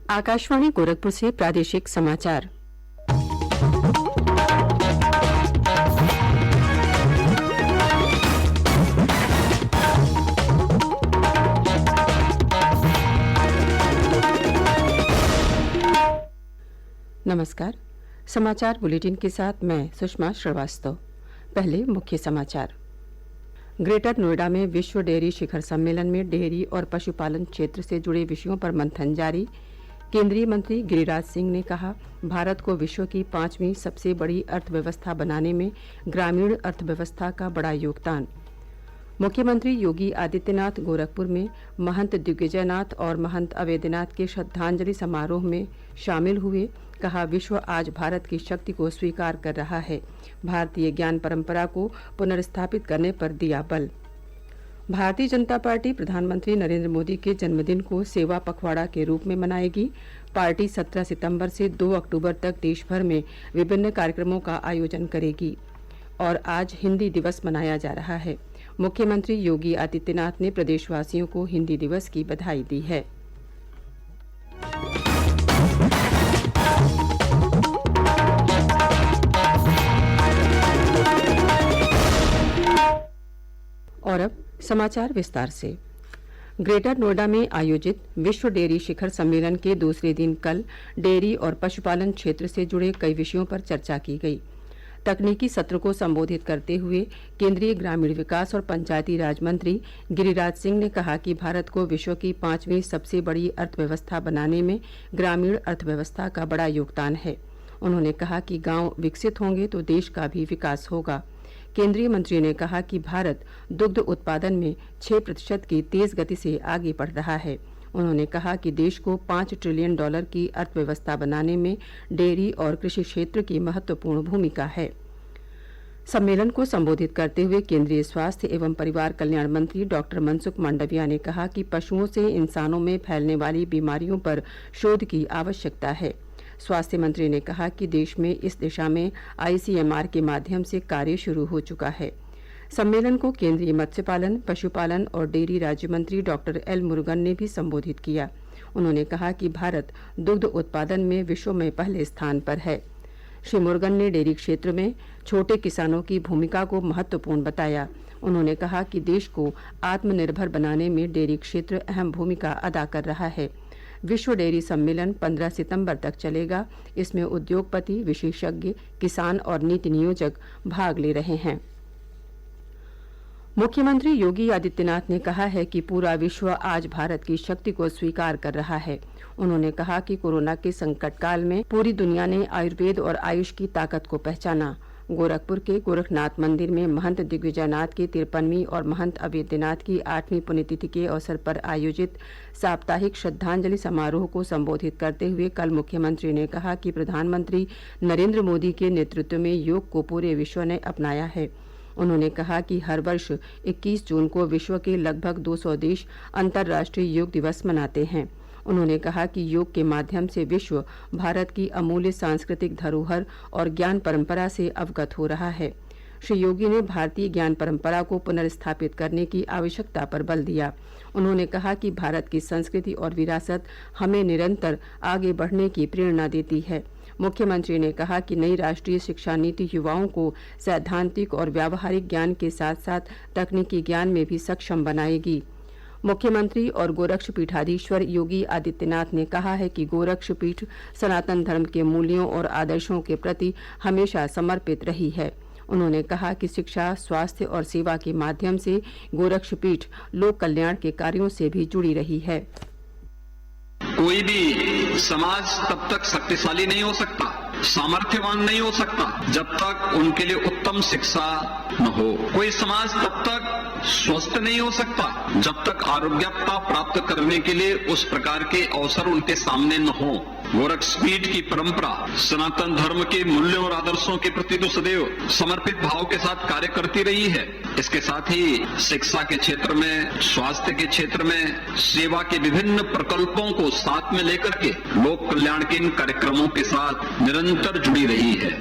आकाशवाणी गोरखपुर से प्रादेशिक समाचार। नमस्कार। समाचार बुलेटिन के साथ मैं सुषमा श्रीवास्तव। पहले मुख्य समाचार। ग्रेटर नोएडा में विश्व डेयरी शिखर सम्मेलन में डेयरी और पशुपालन क्षेत्र से जुड़े विषयों पर मंथन जारी। केंद्रीय मंत्री गिरिराज सिंह ने कहा, भारत को विश्व की 5वीं सबसे बड़ी अर्थव्यवस्था बनाने में ग्रामीण अर्थव्यवस्था का बड़ा योगदान। मुख्यमंत्री योगी आदित्यनाथ गोरखपुर में महंत दिग्विजयनाथ और महंत अवैधनाथ के श्रद्धांजलि समारोह में शामिल हुए। कहा, विश्व आज भारत की शक्ति को स्वीकार कर रहा है। भारतीय ज्ञान परंपरा को पुनर्स्थापित करने पर दिया बल। भारतीय जनता पार्टी प्रधानमंत्री नरेंद्र मोदी के जन्मदिन को सेवा पखवाड़ा के रूप में मनाएगी। पार्टी 17 सितंबर से 2 अक्टूबर तक देश भर में विभिन्न कार्यक्रमों का आयोजन करेगी। और आज हिंदी दिवस मनाया जा रहा है। मुख्यमंत्री योगी आदित्यनाथ ने प्रदेशवासियों को हिंदी दिवस की बधाई दी है। और अब समाचार विस्तार से। ग्रेटर नोएडा में आयोजित विश्व डेयरी शिखर सम्मेलन के दूसरे दिन कल डेयरी और पशुपालन क्षेत्र से जुड़े कई विषयों पर चर्चा की गई। तकनीकी सत्र को संबोधित करते हुए केंद्रीय ग्रामीण विकास और पंचायती राज मंत्री गिरिराज सिंह ने कहा कि भारत को विश्व की 5वीं सबसे बड़ी अर्थव्यवस्था बनाने में ग्रामीण अर्थव्यवस्था का बड़ा योगदान है। उन्होंने कहा कि गांव विकसित होंगे तो देश का भी विकास होगा। केंद्रीय मंत्री ने कहा कि भारत दुग्ध उत्पादन में 6% की तेज गति से आगे बढ़ रहा है। उन्होंने कहा कि देश को $5 ट्रिलियन की अर्थव्यवस्था बनाने में डेयरी और कृषि क्षेत्र की महत्वपूर्ण भूमिका है। सम्मेलन को संबोधित करते हुए केंद्रीय स्वास्थ्य एवं परिवार कल्याण मंत्री डॉक्टर मनसुख मांडविया ने कहा कि पशुओं से इंसानों में फैलने वाली बीमारियों पर शोध की आवश्यकता है। स्वास्थ्य मंत्री ने कहा कि देश में इस दिशा में ICMR के माध्यम से कार्य शुरू हो चुका है। सम्मेलन को केंद्रीय मत्स्य पालन, पशुपालन और डेयरी राज्य मंत्री डॉक्टर एल मुरुगन ने भी संबोधित किया। उन्होंने कहा कि भारत दुग्ध उत्पादन में विश्व में पहले स्थान पर है। श्री मुरुगन ने डेयरी क्षेत्र में छोटे किसानों की भूमिका को महत्वपूर्ण बताया। उन्होंने कहा कि देश को आत्मनिर्भर बनाने में डेयरी क्षेत्र अहम भूमिका अदा कर रहा है। विश्व डेयरी सम्मेलन 15 सितंबर तक चलेगा। इसमें उद्योगपति, विशेषज्ञ, किसान और नीति नियोजक भाग ले रहे हैं। मुख्यमंत्री योगी आदित्यनाथ ने कहा है कि पूरा विश्व आज भारत की शक्ति को स्वीकार कर रहा है। उन्होंने कहा कि कोरोना के संकट काल में पूरी दुनिया ने आयुर्वेद और आयुष की ताकत को पहचाना। गोरखपुर के गोरखनाथ मंदिर में महंत दिग्विजयनाथ की 53वीं और महंत अवैधनाथ की 8वीं पुण्यतिथि के अवसर पर आयोजित साप्ताहिक श्रद्धांजलि समारोह को संबोधित करते हुए कल मुख्यमंत्री ने कहा कि प्रधानमंत्री नरेंद्र मोदी के नेतृत्व में योग को पूरे विश्व ने अपनाया है। उन्होंने कहा कि हर वर्ष 21 जून को विश्व के लगभग 200 देश अंतर्राष्ट्रीय योग दिवस मनाते हैं। उन्होंने कहा कि योग के माध्यम से विश्व भारत की अमूल्य सांस्कृतिक धरोहर और ज्ञान परंपरा से अवगत हो रहा है। श्री योगी ने भारतीय ज्ञान परंपरा को पुनर्स्थापित करने की आवश्यकता पर बल दिया। उन्होंने कहा कि भारत की संस्कृति और विरासत हमें निरंतर आगे बढ़ने की प्रेरणा देती है। मुख्यमंत्री ने कहा कि नई राष्ट्रीय शिक्षा नीति युवाओं को सैद्धांतिक और व्यावहारिक ज्ञान के साथ साथ तकनीकी ज्ञान में भी सक्षम बनाएगी। मुख्यमंत्री और गोरक्ष पीठाधीश्वर योगी आदित्यनाथ ने कहा है कि गोरक्ष पीठ सनातन धर्म के मूल्यों और आदर्शों के प्रति हमेशा समर्पित रही है। उन्होंने कहा कि शिक्षा, स्वास्थ्य और सेवा के माध्यम से गोरक्ष पीठ लोक कल्याण के कार्यों से भी जुड़ी रही है। कोई भी समाज तब तक शक्तिशाली नहीं हो सकता, सामर्थ्यवान नहीं हो सकता, जब तक उनके लिए उत्तम शिक्षा न हो। कोई समाज तब तक स्वस्थ नहीं हो सकता, जब तक आरोग्यता प्राप्त करने के लिए उस प्रकार के अवसर उनके सामने न हो। गोरक्षपीठ की परंपरा सनातन धर्म के मूल्यों और आदर्शों के प्रति तो सदैव समर्पित भाव के साथ कार्य करती रही है। इसके साथ ही शिक्षा के क्षेत्र में, स्वास्थ्य के क्षेत्र में, सेवा के विभिन्न प्रकल्पों को साथ में लेकर के लोक कल्याण के इन कार्यक्रमों के साथ निरंतर जुड़ी रही है।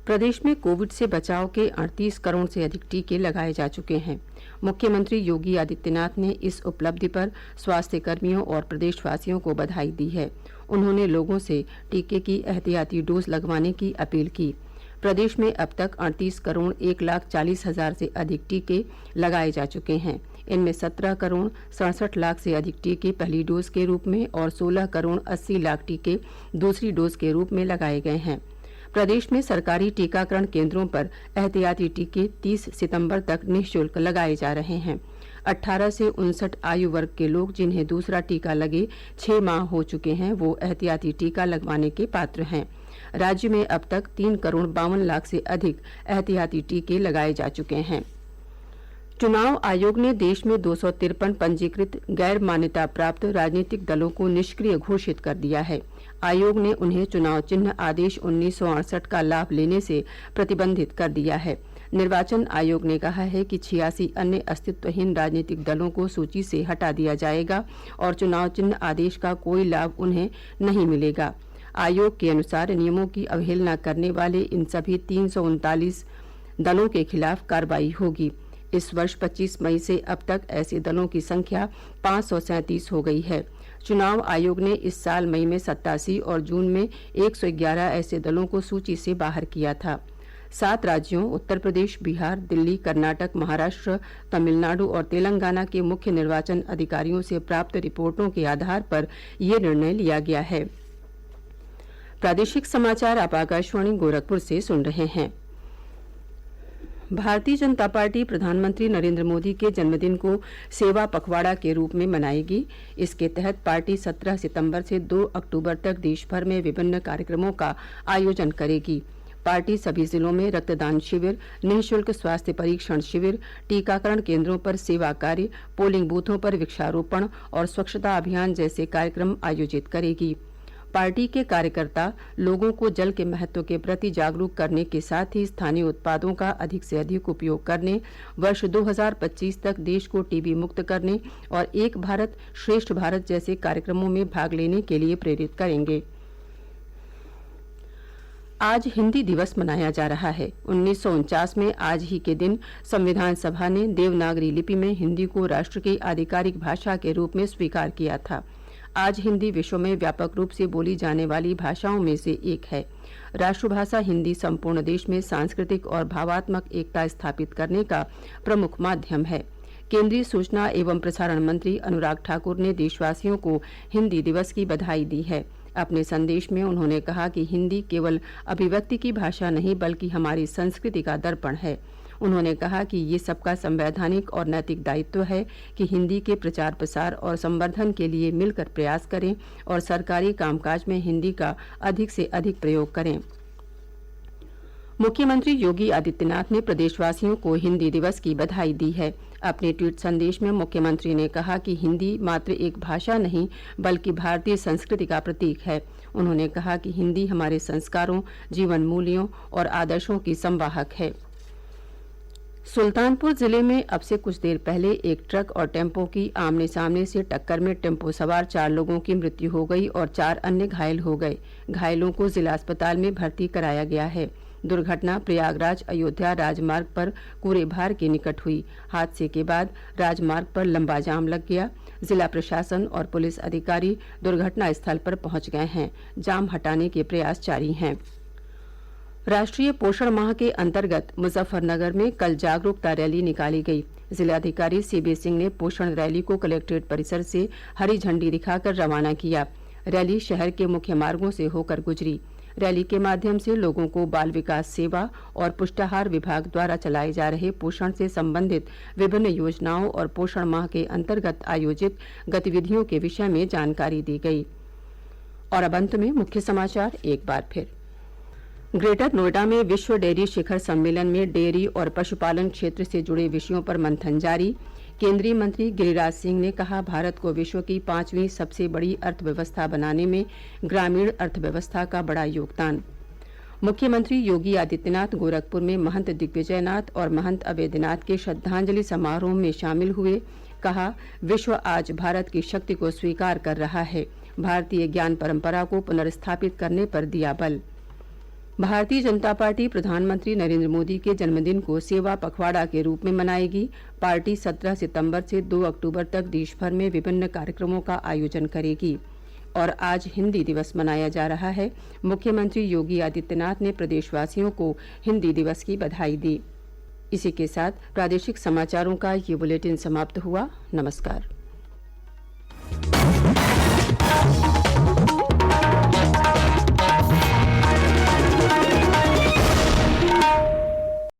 प्रदेश में कोविड से बचाव के 38 करोड़ से अधिक टीके लगाए जा चुके हैं। मुख्यमंत्री योगी आदित्यनाथ ने इस उपलब्धि पर स्वास्थ्य कर्मियों और प्रदेशवासियों को बधाई दी है। उन्होंने लोगों से टीके की एहतियाती डोज लगवाने की अपील की। प्रदेश में अब तक 38 करोड़ 1,40,000 से अधिक टीके लगाए जा चुके हैं। इनमें 17 करोड़ 67 लाख से अधिक टीके पहली डोज के रूप में और 16 करोड़ 80 लाख टीके दूसरी डोज के रूप में लगाए गए हैं। प्रदेश में सरकारी टीकाकरण केंद्रों पर एहतियाती टीके 30 सितंबर तक निःशुल्क लगाए जा रहे हैं। 18 से 59 आयु वर्ग के लोग जिन्हें दूसरा टीका लगे 6 माह हो चुके हैं, वो एहतियाती टीका लगवाने के पात्र हैं। राज्य में अब तक 3 करोड़ 52 लाख से अधिक एहतियाती टीके लगाए जा चुके हैं। चुनाव आयोग ने देश में 253 पंजीकृत गैर मान्यता प्राप्त राजनीतिक दलों को निष्क्रिय घोषित कर दिया है। आयोग ने उन्हें चुनाव चिन्ह आदेश 1968 का लाभ लेने से प्रतिबंधित कर दिया है। निर्वाचन आयोग ने कहा है कि 86 अन्य अस्तित्वहीन राजनीतिक दलों को सूची से हटा दिया जाएगा और चुनाव चिन्ह आदेश का कोई लाभ उन्हें नहीं मिलेगा। आयोग के अनुसार नियमों की अवहेलना करने वाले इन सभी 339 दलों के खिलाफ कार्रवाई होगी। इस वर्ष 25 मई से अब तक ऐसे दलों की संख्या 537 हो गई है। चुनाव आयोग ने इस साल मई में 87 और जून में 111 ऐसे दलों को सूची से बाहर किया था। 7 राज्यों उत्तर प्रदेश, बिहार, दिल्ली, कर्नाटक, महाराष्ट्र, तमिलनाडु और तेलंगाना के मुख्य निर्वाचन अधिकारियों से प्राप्त रिपोर्टों के आधार पर यह निर्णय लिया गया है। प्रादेशिक समाचार आप आकाशवाणी गोरखपुर से सुन रहे हैं। भारतीय जनता पार्टी प्रधानमंत्री नरेंद्र मोदी के जन्मदिन को सेवा पखवाड़ा के रूप में मनाएगी। इसके तहत पार्टी 17 सितंबर से 2 अक्टूबर तक देश भर में विभिन्न कार्यक्रमों का आयोजन करेगी। पार्टी सभी जिलों में रक्तदान शिविर, निःशुल्क स्वास्थ्य परीक्षण शिविर, टीकाकरण केंद्रों पर सेवा कार्य, पोलिंग बूथों पर वृक्षारोपण और स्वच्छता अभियान जैसे कार्यक्रम आयोजित करेगी। पार्टी के कार्यकर्ता लोगों को जल के महत्व के प्रति जागरूक करने के साथ ही स्थानीय उत्पादों का अधिक से अधिक उपयोग करने, वर्ष 2025 तक देश को टीबी मुक्त करने और एक भारत श्रेष्ठ भारत जैसे कार्यक्रमों में भाग लेने के लिए प्रेरित करेंगे। आज हिंदी दिवस मनाया जा रहा है। 1949 में आज ही के दिन संविधान सभा ने देवनागरी लिपि में हिंदी को राष्ट्र की आधिकारिक भाषा के रूप में स्वीकार किया था। आज हिंदी विश्व में व्यापक रूप से बोली जाने वाली भाषाओं में से एक है। राष्ट्रभाषा हिंदी संपूर्ण देश में सांस्कृतिक और भावात्मक एकता स्थापित करने का प्रमुख माध्यम है। केंद्रीय सूचना एवं प्रसारण मंत्री अनुराग ठाकुर ने देशवासियों को हिंदी दिवस की बधाई दी है। अपने संदेश में उन्होंने कहा कि हिंदी केवल अभिव्यक्ति की भाषा नहीं बल्कि हमारी संस्कृति का दर्पण है। उन्होंने कहा कि ये सबका संवैधानिक और नैतिक दायित्व है कि हिंदी के प्रचार प्रसार और संवर्धन के लिए मिलकर प्रयास करें और सरकारी कामकाज में हिंदी का अधिक से अधिक प्रयोग करें। मुख्यमंत्री योगी आदित्यनाथ ने प्रदेशवासियों को हिंदी दिवस की बधाई दी है। अपने ट्वीट संदेश में मुख्यमंत्री ने कहा कि हिंदी मात्र एक भाषा नहीं बल्कि भारतीय संस्कृति का प्रतीक है। उन्होंने कहा कि हिंदी हमारे संस्कारों, जीवन मूल्यों और आदर्शों की संवाहक है। सुल्तानपुर जिले में अब से कुछ देर पहले एक ट्रक और टेम्पो की आमने सामने से टक्कर में टेम्पो सवार 4 लोगों की मृत्यु हो गई और 4 अन्य घायल हो गए। घायलों को जिला अस्पताल में भर्ती कराया गया है। दुर्घटना प्रयागराज अयोध्या राजमार्ग पर कूरेभार के निकट हुई। हादसे के बाद राजमार्ग पर लंबा जाम लग गया। जिला प्रशासन और पुलिस अधिकारी दुर्घटना स्थल पर पहुंच गए हैं। जाम हटाने के प्रयास जारी हैं। राष्ट्रीय पोषण माह के अंतर्गत मुजफ्फरनगर में कल जागरूकता रैली निकाली गई। जिलाधिकारी सीबी सिंह ने पोषण रैली को कलेक्ट्रेट परिसर से हरी झंडी दिखाकर रवाना किया। रैली शहर के मुख्य मार्गों से होकर गुजरी। रैली के माध्यम से लोगों को बाल विकास सेवा और पुष्टाहार विभाग द्वारा चलाए जा रहे पोषण से संबंधित विभिन्न योजनाओं और पोषण माह के अंतर्गत आयोजित गतिविधियों के विषय में जानकारी दी गई। और अब अंत में मुख्य समाचार एक बार फिर। ग्रेटर नोएडा में विश्व डेयरी शिखर सम्मेलन में डेयरी और पशुपालन क्षेत्र से जुड़े विषयों पर मंथन जारी। केंद्रीय मंत्री गिरिराज सिंह ने कहा, भारत को विश्व की 5वीं सबसे बड़ी अर्थव्यवस्था बनाने में ग्रामीण अर्थव्यवस्था का बड़ा योगदान। मुख्यमंत्री योगी आदित्यनाथ गोरखपुर में महंत दिग्विजयनाथ और महंत अवैधनाथ के श्रद्धांजलि समारोह में शामिल हुए। कहा, विश्व आज भारत की शक्ति को स्वीकार कर रहा है। भारतीय ज्ञान परंपरा को पुनर्स्थापित करने पर दिया बल। भारतीय जनता पार्टी प्रधानमंत्री नरेंद्र मोदी के जन्मदिन को सेवा पखवाड़ा के रूप में मनाएगी। पार्टी 17 सितंबर से 2 अक्टूबर तक देश भर में विभिन्न कार्यक्रमों का आयोजन करेगी। और आज हिंदी दिवस मनाया जा रहा है। मुख्यमंत्री योगी आदित्यनाथ ने प्रदेशवासियों को हिंदी दिवस की बधाई दी। इसी के साथ प्रादेशिक समाचारों का ये बुलेटिन समाप्त हुआ। नमस्कार।